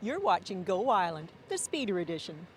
You're watching Go Island, the Speeder Edition.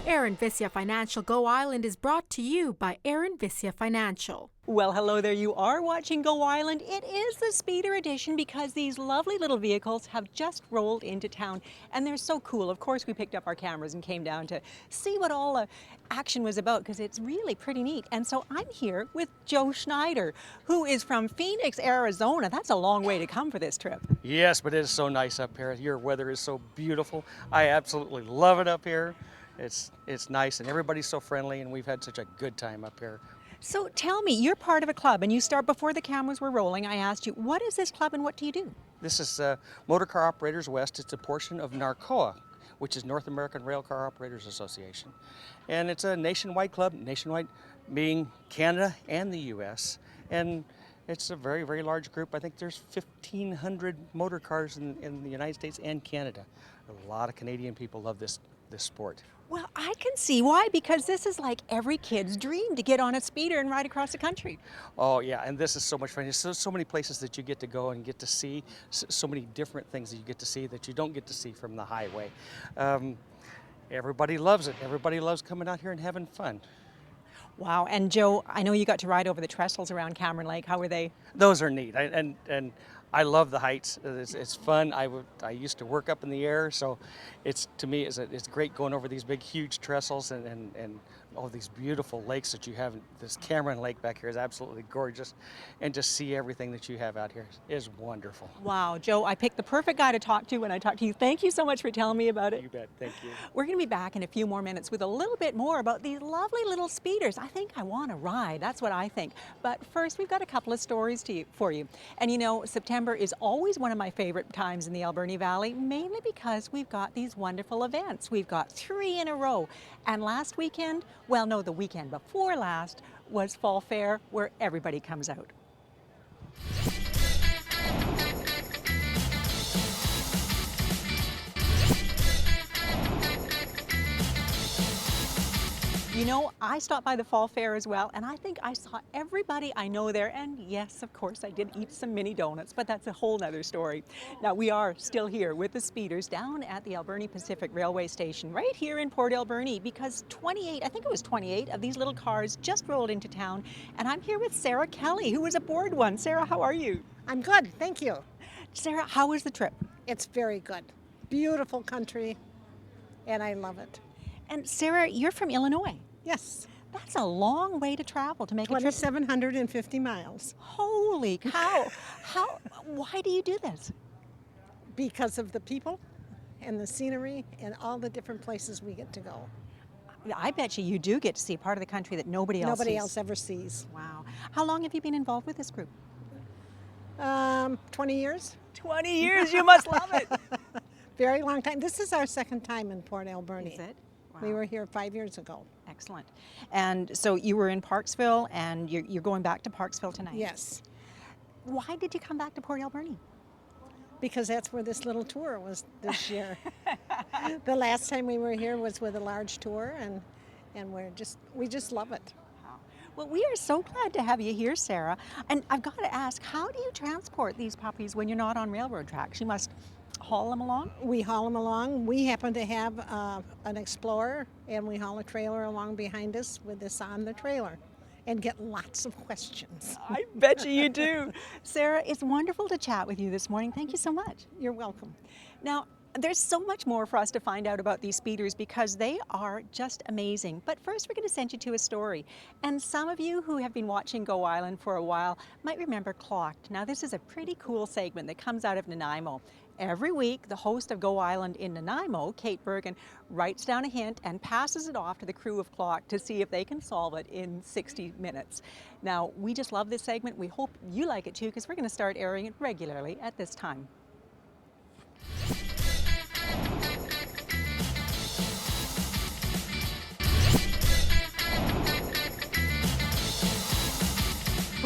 Aaron Vissia Financial Go Island is brought to you by Aaron Vissia Financial. Well, hello there. You are watching Go Island. It is the Speeder Edition because these lovely little vehicles have just rolled into town and they're so cool. Of course, we picked up our cameras and came down to see what all the action was about because it's really pretty neat. And so I'm here with Joe Schneider, who is from Phoenix, Arizona. That's a long way to come for this trip. Yes, but it is so nice up here. Your weather is so beautiful. I absolutely love it up here. It's nice and everybody's so friendly and we've had such a good time up here. So tell me, you're part of a club and you start before the cameras were rolling. I asked you, what is this club and what do you do? This is Motor Car Operators West. It's a portion of NARCOA, which is North American Rail Car Operators Association. And it's a nationwide club, nationwide being Canada and the US. And it's a very, very large group. I think there's 1,500 motor cars in the United States and Canada. A lot of Canadian people love this sport. Well, I can see why, because this is like every kid's dream to get on a speeder and ride across the country. Oh yeah, and this is so much fun. There's so many places that you get to go and get to see, so many different things that you get to see that you don't get to see from the highway. Everybody loves it. Everybody loves coming out here and having fun. Wow, and Joe, I know you got to ride over the trestles around Cameron Lake. How were they? Those are neat, and I love the heights. It's fun. I used to work up in the air, so to me it's great going over these big, huge trestles and all these beautiful lakes that you have. This Cameron Lake back here is absolutely gorgeous, and just see everything that you have out here is wonderful. Wow, Joe, I picked the perfect guy to talk to when I talked to you. Thank you so much for telling me about it. You bet. Thank you. We're going to be back in a few more minutes with a little bit more about these lovely little speeders. I think I want to ride. That's what I think. But first, we've got a couple of stories for you. And you know, September is always one of my favorite times in the Alberni Valley, mainly because we've got these wonderful events. We've got 3 in a row. And last weekend, well, no, the weekend before last was Fall Fair, where everybody comes out. You know, I stopped by the Fall Fair as well, and I think I saw everybody I know there. And yes, of course, I did eat some mini donuts, but that's a whole nother story. Now, we are still here with the speeders down at the Alberni Pacific Railway Station, right here in Port Alberni, because 28 of these little cars just rolled into town. And I'm here with Sarah Kelly, who was aboard one. Sarah, how are you? I'm good, thank you. Sarah, how was the trip? It's very good. Beautiful country, and I love it. And Sarah, you're from Illinois. Yes, That's a long way to travel to make a trip. 2,750 miles. Holy cow. Why do you do this? Because of the people and the scenery and all the different places we get to go. I bet you do get to see part of the country that nobody else Nobody sees. else ever sees. Wow. How long have you been involved with this group? 20 years. 20 years. You must love it. Very long time. This is our second time in Port Alberni. Is it? Wow. We were here 5 years ago. Excellent. And so you were in Parksville, and you're going back to Parksville tonight? Yes, Why did you come back to Port Alberni? because that's where this little tour was this year. The last time we were here was with a large tour, and we just love it. Well, we are so glad to have you here, Sarah. And I've got to ask, how do you transport these puppies when you're not on railroad tracks? You must haul them along? We haul them along. We happen to have an Explorer, and we haul a trailer along behind us with this on the trailer and get lots of questions. I bet you do. Sarah, it's wonderful to chat with you this morning. Thank you so much. You're welcome. Now, there's so much more for us to find out about these speeders because they are just amazing. But first, we're going to send you to a story. And some of you who have been watching Go Island for a while might remember Clocked. Now, this is a pretty cool segment that comes out of Nanaimo. Every week, the host of Go Island in Nanaimo, Kate Bergen, writes down a hint and passes it off to the crew of Clocked to see if they can solve it in 60 minutes. Now, we just love this segment. We hope you like it too, because we're going to start airing it regularly at this time.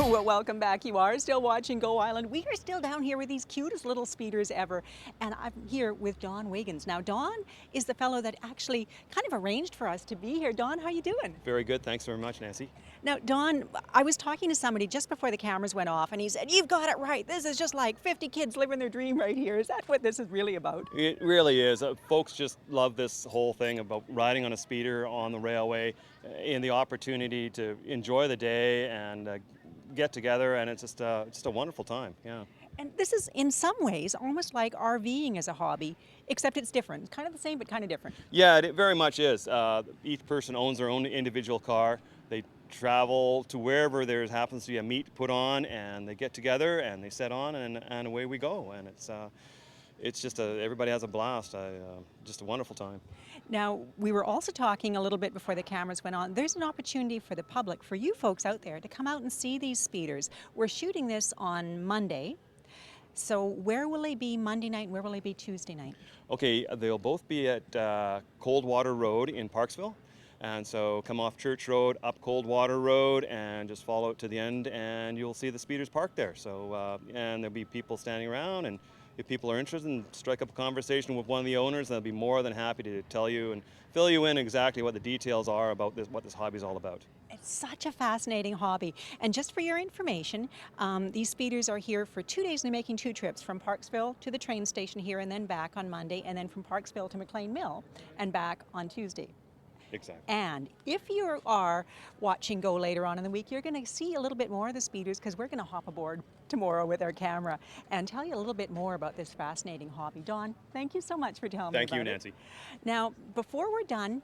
Well, welcome back. You are still watching Go Island. We are still down here with these cutest little speeders ever. And I'm here with Don Wiggins. Now, Don is the fellow that actually kind of arranged for us to be here. Don, how you doing? Very good. Thanks very much, Nancy. Now, Don, I was talking to somebody just before the cameras went off, and he said, "You've got it right. This is just like 50 kids living their dream right here." Is that what this is really about? It really is. Folks just love this whole thing about riding on a speeder on the railway and the opportunity to enjoy the day and get together, and it's just a wonderful time. Yeah. And this is, in some ways, almost like RVing as a hobby, except it's different. It's kind of the same, but kind of different. Yeah, it very much is. Each person owns their own individual car. They travel to wherever there happens to be a meet put on, and they get together and they set on, and away we go. And it's just everybody has a blast. Just a wonderful time. Now, we were also talking a little bit before the cameras went on. There's an opportunity for the public, for you folks out there, to come out and see these speeders. We're shooting this on Monday. So where will they be Monday night and where will they be Tuesday night? Okay, they'll both be at Coldwater Road in Parksville. And so come off Church Road, up Coldwater Road, and just follow it to the end, and you'll see the speeders parked there. So, and there'll be people standing around, and if people are interested, strike up a conversation with one of the owners, they'll be more than happy to tell you and fill you in exactly what the details are about what this hobby is all about. It's such a fascinating hobby. And just for your information, these speeders are here for 2 days and they're making 2 trips from Parksville to the train station here and then back on Monday, and then from Parksville to McLean Mill and back on Tuesday. Exactly. And if you are watching Go later on in the week, you're going to see a little bit more of the speeders because we're going to hop aboard tomorrow with our camera and tell you a little bit more about this fascinating hobby. Don, thank you so much for telling me about it. Thank you, Nancy. Now, before we're done,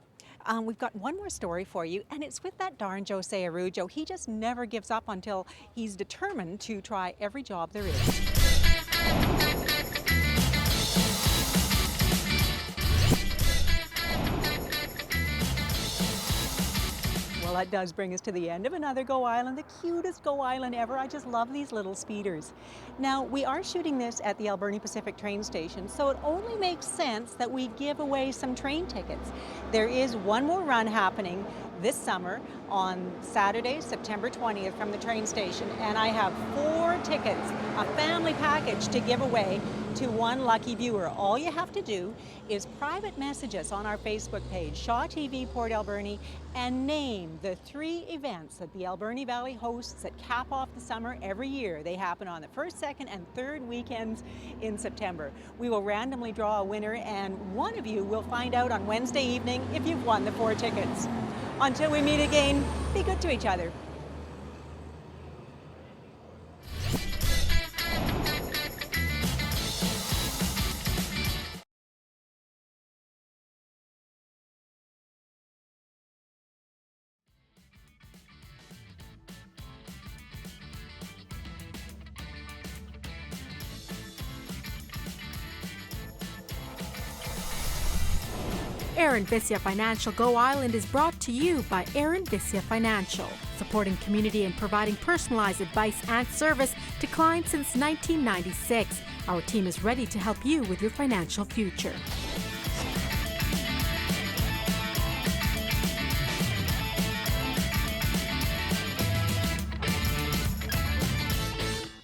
we've got one more story for you, and it's with that darn Jose Araujo. He just never gives up until he's determined to try every job there is. Well, that does bring us to the end of another Go Island, the cutest Go Island ever. I just love these little speeders. Now, we are shooting this at the Alberni Pacific train station, so it only makes sense that we give away some train tickets. There is one more run happening this summer on Saturday, September 20th from the train station, and I have 4 tickets, a family package to give away to one lucky viewer. All you have to do is private message us on our Facebook page, Shaw TV Port Alberni, and name the 3 events that the Alberni Valley hosts that cap off the summer every year. They happen on the 1st, 2nd, and 3rd weekends in September. We will randomly draw a winner, and one of you will find out on Wednesday evening if you've won the 4 tickets. Until we meet again, be good to each other. Aaron Vissia Financial Go Island is brought to you by Aaron Vissia Financial, supporting community and providing personalized advice and service to clients since 1996. Our team is ready to help you with your financial future.